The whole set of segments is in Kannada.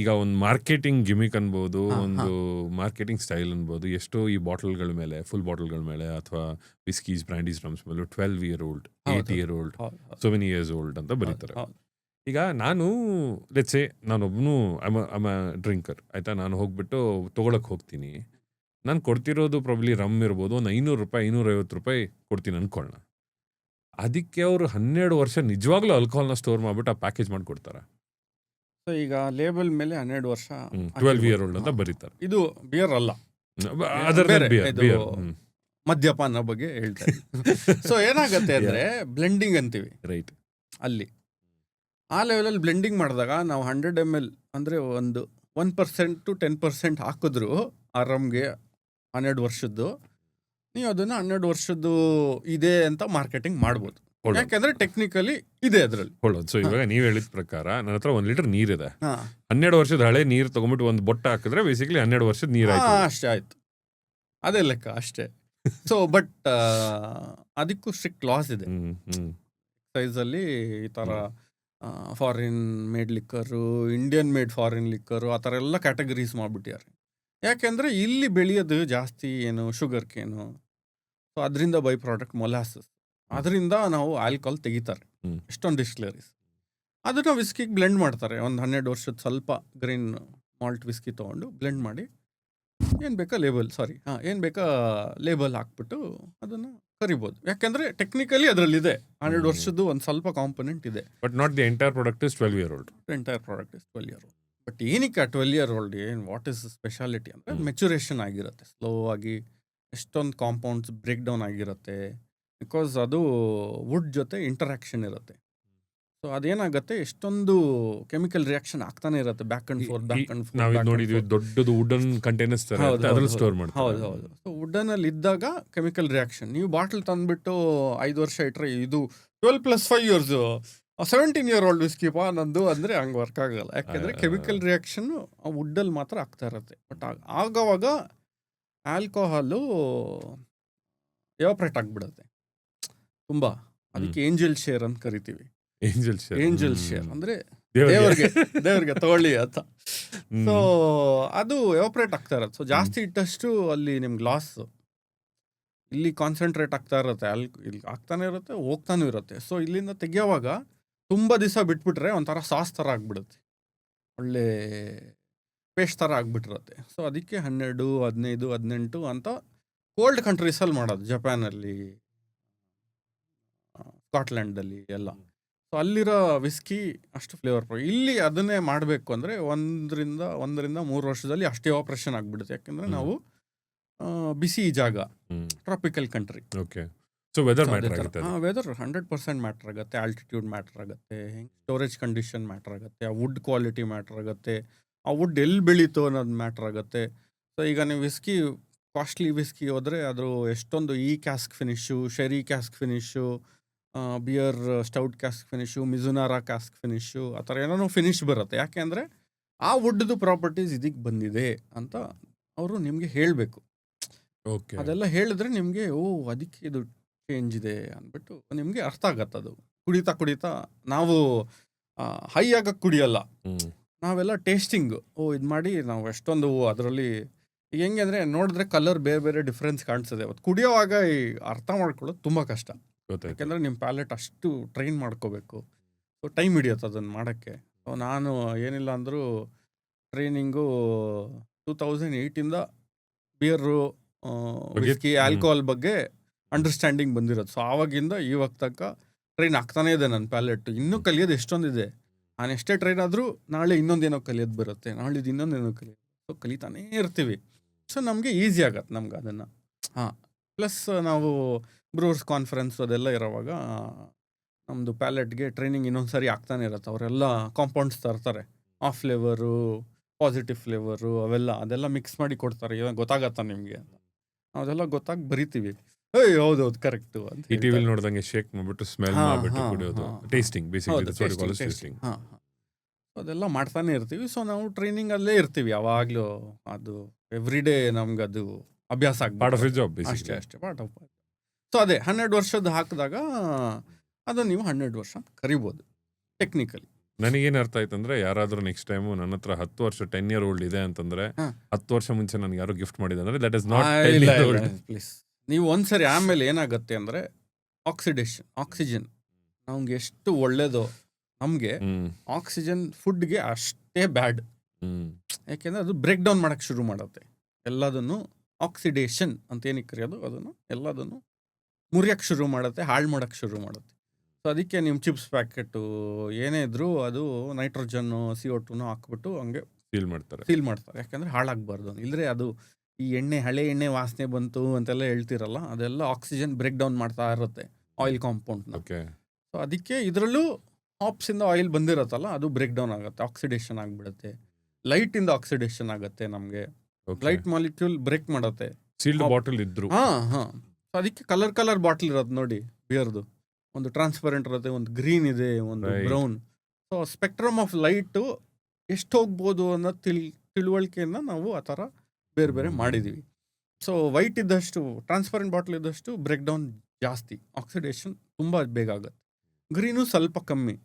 ಈಗ ಒಂದು ಮಾರ್ಕೆಟಿಂಗ್ ಗಿಮಿಕ್ ಅನ್ಬೋದು, ಒಂದು ಮಾರ್ಕೆಟಿಂಗ್ ಸ್ಟೈಲ್ ಅನ್ಬೋದು. ಎಷ್ಟೋ ಈ ಬಾಟಲ್ಗಳ ಮೇಲೆ, ಫುಲ್ ಬಾಟಲ್ಗಳ ಮೇಲೆ ಅಥವಾ ವಿಸ್ಕೀಸ್ ಬ್ರ್ಯಾಂಡೀಸ್ ರಮ್ಸ್ ಮೇಲೆ 12 year old, 8 year old, so many years old ಅಂತ ಬರೀತಾರೆ. ಈಗ ನಾನು ಲೆಟ್ಸೆ ನಾನೊಬ್ಬನು ಐಮ್ ಡ್ರಿಂಕರ್ ಆಯ್ತಾ, ನಾನು ಹೋಗ್ಬಿಟ್ಟು ತೊಗೊಳಕ್ ಹೋಗ್ತೀನಿ. ನಾನು ಕೊಡ್ತಿರೋದು ಪ್ರಾಬ್ಲಿ ರಮ್ ಇರ್ಬೋದು, ಒಂದು ₹500 ₹550 ಕೊಡ್ತೀನಿ ಅನ್ಕೊಳ್ಳೋಣ. ಅದಕ್ಕೆ ಅವರು 12 ವರ್ಷ ನಿಜವಾಗ್ಲೂ ಆಲ್ಕೋಹಾಲ್ನ ಸ್ಟೋರ್ ಮಾಡ್ಬಿಟ್ಟು ಆ ಪ್ಯಾಕೇಜ್ ಮಾಡಿಕೊಡ್ತಾರೆ. ಸೊ ಈಗ ಲೇಬಲ್ ಮೇಲೆ 12 ವರ್ಷ 12 ಇಯರ್ ಓಲ್ಡ್ ಅಂತ ಬರೀತಾರೆ. ಇದು ಬಿಯರ್ ಅಲ್ಲ, ಅದರ್ ಬೇರೆ, ಬಿಯರ್ ಇದು ಮದ್ಯಪಾನ ಬಗ್ಗೆ ಹೇಳ್ತಾರೆ. ಸೊ ಏನಾಗತ್ತೆ ಅಂದ್ರೆ ಬ್ಲೆಂಡಿಂಗ್ ಅಂತೀವಿ ರೈಟ್. ಅಲ್ಲಿ ಆ ಲೆವೆಲಲ್ಲಿ ಬ್ಲೆಂಡಿಂಗ್ ಮಾಡಿದಾಗ ನಾವು 100 ml ಅಂದರೆ ಒಂದು 1% to 10% ಹಾಕಿದ್ರು ಆ ರಮ್ಗೆ 12 ವರ್ಷದ್ದು, ನೀವು ಅದನ್ನು 12 ವರ್ಷದ್ದು ಇದೆ ಅಂತ ಮಾರ್ಕೆಟಿಂಗ್ ಮಾಡ್ಬೋದು. ಯಾಕೆಂದ್ರೆ ಟೆಕ್ನಿಕಲಿ ಇದೆ ಅದರಲ್ಲಿ. ಸೊ ಇವಾಗ ನೀವ್ ಹೇಳಿದ ಪ್ರಕಾರ ನನ್ನ ಹತ್ರ 1 ಲೀಟರ್ ನೀರಿದೆ, 12 ವರ್ಷದ ಹಳೆ ನೀರು ತಗೊಂಡ್ಬಿಟ್ಟು ಒಂದು ಬೊಟ್ಟ ಹಾಕಿದ್ರೆ ಬೇಸಿಕಲಿ 12 ವರ್ಷದ ನೀರು ಆಯ್ತು. ಅಷ್ಟೇ ಆಯ್ತು, ಅದೇ ಲೆಕ್ಕ ಅಷ್ಟೇ. ಸೊ ಬಟ್ ಅದಕ್ಕೂ ಸ್ಟ್ರಿಕ್ಟ್ ಲಾಸ್ ಇದೆ. ಸೈಜಲ್ಲಿ ಈ ಥರ foreign made liquor, Indian made foreign liquor, ಆ ಥರ ಎಲ್ಲ ಕ್ಯಾಟಗರೀಸ್ ಮಾಡಿಬಿಟ್ಟಿದ್ದಾರೆ. ಯಾಕೆಂದರೆ ಇಲ್ಲಿ ಬೆಳೆಯೋದು ಜಾಸ್ತಿ ಏನು ಶುಗರ್ ಕೇನು, ಸೊ ಅದರಿಂದ ಬೈ ಪ್ರಾಡಕ್ಟ್ ಮೊಲಾಸಸ್, ಅದರಿಂದ ನಾವು ಆಲ್ಕೋಹಾಲ್ ತೆಗಿತಾರೆ ಎಷ್ಟೊಂದು ಡಿಸ್ಟಿಲರೀಸ್. ಅದನ್ನು ವಿಸ್ಕಿಗೆ ಬ್ಲೆಂಡ್ ಮಾಡ್ತಾರೆ. ಒಂದು 12 ವರ್ಷದ ಸ್ವಲ್ಪ ಗ್ರೀನ್ ಮಾಲ್ಟ್ ವಿಸ್ಕಿ ತೊಗೊಂಡು ಬ್ಲೆಂಡ್ ಮಾಡಿ ಏನು ಬೇಕಾ ಲೇಬಲ್ ಹಾಕ್ಬಿಟ್ಟು ಅದನ್ನು ಕರಿಬೋದು. ಯಾಕೆಂದರೆ ಟೆಕ್ನಿಕಲಿ ಅದರಲ್ಲಿದೆ 12 ವರ್ಷದ್ದು ಒಂದು ಸ್ವಲ್ಪ ಕಾಂಪೊನೆಂಟ್ ಇದೆ. But not the entire product is 12 year old. Entire product is 12 year old. But ಏನಕ್ಕೆ 12 ಇಯರ್ ಓಲ್ಡ್ ಏನು ವಾಟ್ ಇಸ್ ಸ್ಪೆಷಾಲಿಟಿ ಅಂದರೆ ಮೆಚುರೇಷನ್ ಆಗಿರುತ್ತೆ, ಸ್ಲೋ ಆಗಿ ಎಷ್ಟೊಂದು ಕಾಂಪೌಂಡ್ಸ್ ಬ್ರೇಕ್ ಡೌನ್ ಆಗಿರುತ್ತೆ. ಬಿಕಾಸ್ ಅದು ವುಡ್ ಜೊತೆ ಇಂಟರಾಕ್ಷನ್ ಇರುತ್ತೆ. ಸೊ ಅದೇನಾಗುತ್ತೆ, ಎಷ್ಟೊಂದು ಕೆಮಿಕಲ್ ರಿಯಾಕ್ಷನ್ ಆಗ್ತಾನೆ ಇರುತ್ತೆ, ಬ್ಯಾಕ್ ಅಂಡ್ ಫೋರ್ತ್. ನಾವು ನೋಡಿದ್ವಿ ದೊಡ್ಡದು ವುಡನ್ ಕಂಟೈನರ್ಸ್ ಸ್ಟೋರ್ ಮಾಡ್ತಾರೆ. ಹೌದು. ಸೊ ವುಡನ್ ಅಲ್ಲಿ ಇದ್ದಾಗ ಕೆಮಿಕಲ್ ರಿಯಾಕ್ಷನ್, ನೀವು ಬಾಟಲ್ ತಂದ್ಬಿಟ್ಟು 5 ವರ್ಷ ಇಟ್ಟರೆ ಇದು 12 + 5 years 17 year old ವಿಸ್ಕಿಪಾ ನಂದು ಅಂದರೆ ಹಂಗೆ ವರ್ಕ್ ಆಗಲ್ಲ. ಯಾಕೆಂದರೆ ಕೆಮಿಕಲ್ ರಿಯಾಕ್ಷನ್ ಆ ವುಡ್ಡಲ್ಲಿ ಮಾತ್ರ ಆಗ್ತಾ ಇರುತ್ತೆ. ಬಟ್ ಆಗವಾಗ ಆಲ್ಕೋಹಾಲು ಎವಾಪ್ರೇಟ್ ಆಗಿಬಿಡುತ್ತೆ ತುಂಬ. ಅದಕ್ಕೆ ಏಂಜಲ್ ಶೇರ್ ಅಂತ ಕರಿತೀವಿ. ಏಂಜಲ್ ಶೇರ್ ಅಂದ್ರೆ ದೇವರಿಗೆ ತಗೊಳ್ಳಿ ಅಂತ. ಸೊ ಅದು ಎವಾಪ್ರೇಟ್ ಆಗ್ತಾ ಇರತ್ತೆ. ಸೊ ಜಾಸ್ತಿ ಇಟ್ಟಷ್ಟು ಅಲ್ಲಿ ನಿಮ್ಗೆ ಲಾಸ್. ಇಲ್ಲಿ ಕಾನ್ಸಂಟ್ರೇಟ್ ಆಗ್ತಾ ಇರುತ್ತೆ, ಇಲ್ಲಿ ಆಗ್ತಾನೆ ಇರುತ್ತೆ, ಹೋಗ್ತಾನೂ ಇರುತ್ತೆ. ಸೊ ಇಲ್ಲಿಂದ ತೆಗಿಯೋವಾಗ ತುಂಬ ದಿವಸ ಬಿಟ್ಬಿಟ್ರೆ ಒಂಥರ ಸಾಸ್ ಥರ ಆಗ್ಬಿಡುತ್ತೆ, ಒಳ್ಳೆ ಪೇಸ್ಟ್ ಥರ ಆಗ್ಬಿಟ್ಟಿರುತ್ತೆ. ಸೊ ಅದಕ್ಕೆ 12, 15, 18 ಅಂತ ಕೋಲ್ಡ್ ಕಂಟ್ರೀಸಲ್ಲಿ ಮಾಡೋದು, ಜಪಾನಲ್ಲಿ, ಸ್ಕಾಟ್ಲ್ಯಾಂಡಲ್ಲಿ ಎಲ್ಲ. ಸೊ ಅಲ್ಲಿರೋ ವಿಸ್ಕಿ ಅಷ್ಟು ಫ್ಲೇವರ್. ಇಲ್ಲಿ ಅದನ್ನೇ ಮಾಡಬೇಕು ಅಂದರೆ 1 3 ವರ್ಷದಲ್ಲಿ ಅಷ್ಟೇ ಆಪರೇಷನ್ ಆಗಿಬಿಡುತ್ತೆ. ಯಾಕೆಂದರೆ ನಾವು ಬಿಸಿ ಜಾಗ, tropical country. So weather matter ಆಗುತ್ತೆ. ವೆದರ್ 100% ಮ್ಯಾಟರ್ ಆಗುತ್ತೆ, ಆಲ್ಟಿಟ್ಯೂಡ್ ಮ್ಯಾಟರ್ ಆಗುತ್ತೆ, ಸ್ಟೋರೇಜ್ ಕಂಡೀಷನ್ ಮ್ಯಾಟರ್ ಆಗುತ್ತೆ, ಆ ವುಡ್ ಕ್ವಾಲಿಟಿ ಮ್ಯಾಟರ್ ಆಗುತ್ತೆ, ಆ ವುಡ್ ಎಲ್ಲಿ ಬೆಳೀತು ಅನ್ನೋದು ಮ್ಯಾಟರ್ ಆಗುತ್ತೆ. ಸೊ ಈಗ ನೀವು ವಿಸ್ಕಿ, ಕಾಸ್ಟ್ಲಿ ವಿಸ್ಕಿ ಹೋದರೆ ಅದು ಎಷ್ಟೊಂದು ಈ cask finish, sherry cask finish, beer stout cask finish, Mizunara cask finish, ಆ ಥರ ಏನೋ ಫಿನಿಶ್ ಬರುತ್ತೆ. ಯಾಕೆ ಅಂದರೆ ಆ ವುಡ್ದು ಪ್ರಾಪರ್ಟೀಸ್ ಇದಕ್ಕೆ ಬಂದಿದೆ ಅಂತ ಅವರು ನಿಮಗೆ ಹೇಳಬೇಕು. ಅದೆಲ್ಲ ಹೇಳಿದ್ರೆ ನಿಮಗೆ ಅದಕ್ಕೆ ಇದು ಚೇಂಜ್ ಇದೆ ಅಂದ್ಬಿಟ್ಟು ನಿಮಗೆ ಅರ್ಥ ಆಗತ್ತೆ. ಅದು ಕುಡಿತಾ ನಾವು ಹೈ ಆಗಕ್ಕೆ ಕುಡಿಯಲ್ಲ, ನಾವೆಲ್ಲ ಟೇಸ್ಟಿಂಗ್ ಇದು ಮಾಡಿ ನಾವು ಎಷ್ಟೊಂದು ಅದರಲ್ಲಿ ಹೆಂಗೆ ಅಂದರೆ ನೋಡಿದ್ರೆ ಕಲರ್ ಬೇರೆ ಬೇರೆ ಡಿಫ್ರೆನ್ಸ್ ಕಾಣಿಸ್ತದೆ. ಅವತ್ತು ಕುಡಿಯೋವಾಗ ಅರ್ಥ ಮಾಡ್ಕೊಳ್ಳೋದು ತುಂಬ ಕಷ್ಟ. ಯಾಕೆಂದರೆ ನಿಮ್ಮ ಪ್ಯಾಲೆಟ್ ಅಷ್ಟು ಟ್ರೈನ್ ಮಾಡ್ಕೋಬೇಕು. ಸೊ ಟೈಮ್ ಹಿಡಿಯುತ್ತೆ ಅದನ್ನು ಮಾಡೋಕ್ಕೆ. ಸೊ ನಾನು ಏನಿಲ್ಲ ಅಂದರೂ ಟ್ರೈನಿಂಗು 2008ಇಂದ ಬಿಯರು, ವಿಸ್ಕಿ, ಆಲ್ಕೋಹಾಲ್ ಬಗ್ಗೆ ಅಂಡರ್ಸ್ಟ್ಯಾಂಡಿಂಗ್ ಬಂದಿರೋದು. ಸೊ ಆವಾಗಿಂದ ಇವಾಗ ತನಕ ಟ್ರೈನ್ ಆಗ್ತಾನೇ ಇದೆ ನನ್ನ ಪ್ಯಾಲೆಟ್. ಇನ್ನೂ ಕಲಿಯೋದು ಎಷ್ಟೊಂದಿದೆ. ನಾನು ಎಷ್ಟೇ ಟ್ರೈನ್ ಆದರೂ ನಾಳೆ ಇನ್ನೊಂದೇನೋ ಕಲಿಯೋದು ಬರುತ್ತೆ, ನಾಳಿದ್ದು ಇನ್ನೊಂದೇನೋ ಕಲಿಯೋದು. ಸೊ ಕಲಿತಾನೇ ಇರ್ತೀವಿ. ಸೊ ನಮಗೆ ಈಸಿ ಆಗತ್ತೆ ನಮ್ಗೆ ಅದನ್ನು. ಪ್ಲಸ್ ನಾವು ಬ್ರೂರ್ಸ್ ಕಾನ್ಫರೆನ್ಸ್ ಅದೆಲ್ಲ ಇರೋವಾಗ ನಮ್ಮದು ಪ್ಯಾಲೆಟ್ಗೆ ಟ್ರೈನಿಂಗ್ ಇನ್ನೊಂದು ಸರಿ ಆಗ್ತಾನೆ ಇರುತ್ತೆ. ಅವರೆಲ್ಲ ಕಾಂಪೌಂಡ್ಸ್ ತರ್ತಾರೆ, ಆಫ್ ಫ್ಲೇವರು, ಪಾಸಿಟಿವ್ ಫ್ಲೇವರು, ಅದೆಲ್ಲ ಮಿಕ್ಸ್ ಮಾಡಿ ಕೊಡ್ತಾರೆ. ಇವಾಗ ಗೊತ್ತಾಗತ್ತಾ ನಿಮಗೆ? ಅದೆಲ್ಲ ಗೊತ್ತಾಗಿ ಬರಿತೀವಿ, ಹೌದೌದು ಕರೆಕ್ಟು ಅಂತ. ಟಿವಿಲಿ ನೋಡ್ದಂಗೆ ಶೇಕ್ ಮಾಡಿಬಿಟ್ಟು ಸ್ಮೆಲ್ ಮಾಡಿಬಿಟ್ಟು ಕುಡಿಯೋದು, ಟೇಸ್ಟಿಂಗ್ ಬೇಸಿಕಲಿ. ಅದೆಲ್ಲ ಮಾಡ್ತಾನೆ ಇರ್ತೀವಿ. ಸೊ ನಾವು ಟ್ರೈನಿಂಗ್ ಅಲ್ಲೇ ಇರ್ತೀವಿ ಯಾವಾಗಲೂ. ಅದು ಎವ್ರಿ ಡೇ ನಮ್ಗೆ ಅದು ಅಭ್ಯಾಸ ಆಗ್ಬೋದು. ಅಷ್ಟೇ ಪಾರ್ಟ್ ಆಫ್. ಸೊ ಅದೇ 12 ವರ್ಷದ ಹಾಕಿದಾಗ ಅದು ನೀವು 12 ವರ್ಷ ಕರಿಬೋದು ಟೆಕ್ನಿಕಲಿ. ನನಗೇನ್ ಅರ್ಥ ಆಯ್ತಂದ್ರೆ ಯಾರಾದ್ರೂ ನೆಕ್ಸ್ಟ್ ಟೈಮ್ ನನ್ನ ಹತ್ರ 10 ವರ್ಷ 10 ಇಯರ್ ಓಲ್ಡ್ ಇದೆ ಅಂತಂದ್ರೆ ಹಾ. 10 ವರ್ಷ ಮುಂಚೆ ನನ್ಗೆ ಯಾರೋ ಗಿಫ್ಟ್ ಮಾಡಿದೆ ಅಂದ್ರೆ ದಟ್ ಇಸ್ ನಾಟ್ ಆ, 10 ಇಲ್ಲ year ಇಲ್ಲ old. ಪ್ಲೀಸ್. ನೀವು ಒಂದ್ಸರಿ ಆಮೇಲೆ ಏನಾಗುತ್ತೆ ಅಂದ್ರೆ ಆಕ್ಸಿಜನ್ ನಮ್ಗೆ ಎಷ್ಟು ಒಳ್ಳೇದೋ ನಮ್ಗೆ ಹ್ಮ್ ಆಕ್ಸಿಜನ್ ಫುಡ್ಗೆ ಅಷ್ಟೇ ಬ್ಯಾಡ್. ಹ್ಮ್ ಯಾಕೆಂದ್ರೆ ಅದು ಬ್ರೇಕ್ ಡೌನ್ ಮಾಡಕ್ ಶುರು ಮಾಡುತ್ತೆ ಎಲ್ಲದನ್ನು. ಆಕ್ಸಿಡೇಷನ್ ಅಂತ ಏನಕ್ಕೆ ಕರೆಯೋದು ಅದನ್ನು, ಎಲ್ಲದನ್ನು ಮುರಿಯಕ್ಕೆ ಶುರು ಮಾಡುತ್ತೆ, ಹಾಳು ಮಾಡಕ್ಕೆ ಶುರು ಮಾಡುತ್ತೆ. ಸೊ ಅದಕ್ಕೆ ನಿಮ್ಮ ಚಿಪ್ಸ್ ಪ್ಯಾಕೆಟು ಏನೇ ಇದ್ರೂ ಅದು ನೈಟ್ರೋಜನ್ನು CO2 ಹಾಕ್ಬಿಟ್ಟು ಹಂಗೆ ಫೀಲ್ ಮಾಡ್ತಾರೆ. ಸೀಲ್ ಮಾಡ್ತಾರೆ. ಯಾಕಂದ್ರೆ ಹಾಳಾಗಬಾರ್ದು. ಇಲ್ಲದ್ರೆ ಅದು ಈ ಹಳೆ ಎಣ್ಣೆ ವಾಸನೆ ಬಂತು ಅಂತೆಲ್ಲ ಹೇಳ್ತಿರಲ್ಲ, ಅದೆಲ್ಲ ಆಕ್ಸಿಜನ್ ಬ್ರೇಕ್ ಡೌನ್ ಮಾಡ್ತಾ ಇರುತ್ತೆ ಆಯಿಲ್ ಕಾಂಪೌಂಡ್ನ. ಓಕೆ ಸೊ ಅದಕ್ಕೆ ಇದರಲ್ಲೂ ಹಾಪ್ಸಿಂದ ಆಯಿಲ್ ಬಂದಿರತ್ತಲ್ಲ, ಅದು ಬ್ರೇಕ್ ಡೌನ್ ಆಗುತ್ತೆ, ಆಕ್ಸಿಡೇಷನ್ ಆಗಿಬಿಡುತ್ತೆ. ಲೈಟಿಂದ ಆಕ್ಸಿಡೇಷನ್ ಆಗುತ್ತೆ ನಮಗೆ. ಲೈಟ್ ಮಾಲಿಕ್ಯೂಲ್ ಬ್ರೇಕ್ ಮಾಡುತ್ತೆ. ಸೀಲ್ಡ್ ಹಾ. ಬಾಟಲ್ ಇದ್ರು ಹಾ. ಸೊ ಅದಕ್ಕೆ ಕಲರ್ ಬಾಟಲ್ ಇರೋದು ನೋಡಿ ಬಿಯರ್ದು. ಒಂದು ಟ್ರಾನ್ಸ್ಪರೆಂಟ್ ಇರುತ್ತೆ, ಒಂದು ಗ್ರೀನ್ ಇದೆ, ಒಂದು Right. Brown. So spectrum of light ಎಷ್ಟು ಹೋಗ್ಬೋದು ಅನ್ನೋ ತಿಳುವಳಿಕೆಯಿಂದ ನಾವು ಆ ಥರ ಬೇರೆ ಬೇರೆ ಮಾಡಿದ್ದೀವಿ. ಸೊ ವೈಟ್ ಇದ್ದಷ್ಟು, ಟ್ರಾನ್ಸ್ಪರೆಂಟ್ ಬಾಟಲ್ ಇದ್ದಷ್ಟು ಬ್ರೇಕ್ ಡೌನ್ ಜಾಸ್ತಿ, ಆಕ್ಸಿಡೇಷನ್ ತುಂಬ ಬೇಗ ಆಗುತ್ತೆ. ಗ್ರೀನು ಸ್ವಲ್ಪ ಕಮ್ಮಿ,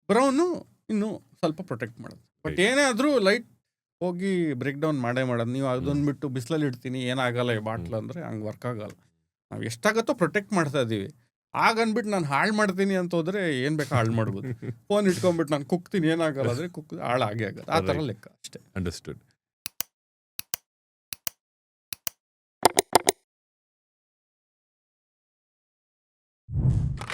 ಬ್ರೌನು ಇನ್ನೂ ಸ್ವಲ್ಪ ಪ್ರೊಟೆಕ್ಟ್ ಮಾಡೋದು. But Right. ಏನೇ ಆದರೂ ಲೈಟ್ ಹೋಗಿ ಬ್ರೇಕ್ ಡೌನ್ ಮಾಡೋದು. ನೀವು ಅದನ್ನ ಬಿಟ್ಟು ಬಿಸಿಲಲ್ಲಿ ಇಡ್ತೀನಿ ಏನಾಗಲ್ಲ ಈ ಬಾಟ್ಲ್ ಅಂದರೆ ಹಂಗೆ ವರ್ಕ್ ಆಗಲ್ಲ. ನಾವು ಎಷ್ಟಾಗತ್ತೋ ಪ್ರೊಟೆಕ್ಟ್ ಮಾಡ್ತಾ ಇದ್ದೀವಿ. ಆಗನ್ಬಿಟ್ಟು ನಾನು ಹಾಳು ಮಾಡ್ತೀನಿ ಅಂತ ಹೋದ್ರೆ ಏನು ಬೇಕಾ ಹಾಳು ಮಾಡ್ಬೋದು. ಫೋನ್ ಇಟ್ಕೊಂಡ್ಬಿಟ್ಟು ನಾನು ಕುಕ್ತೀನಿ ಏನಾಗಲ್ಲ ಅಂದರೆ ಹಾಳಾಗೇ ಆಗುತ್ತೆ. ಆ ಥರ Right. ಲೆಕ್ಕ ಅಷ್ಟೇ. ಅಂಡರ್ಸ್ಟುಡ್.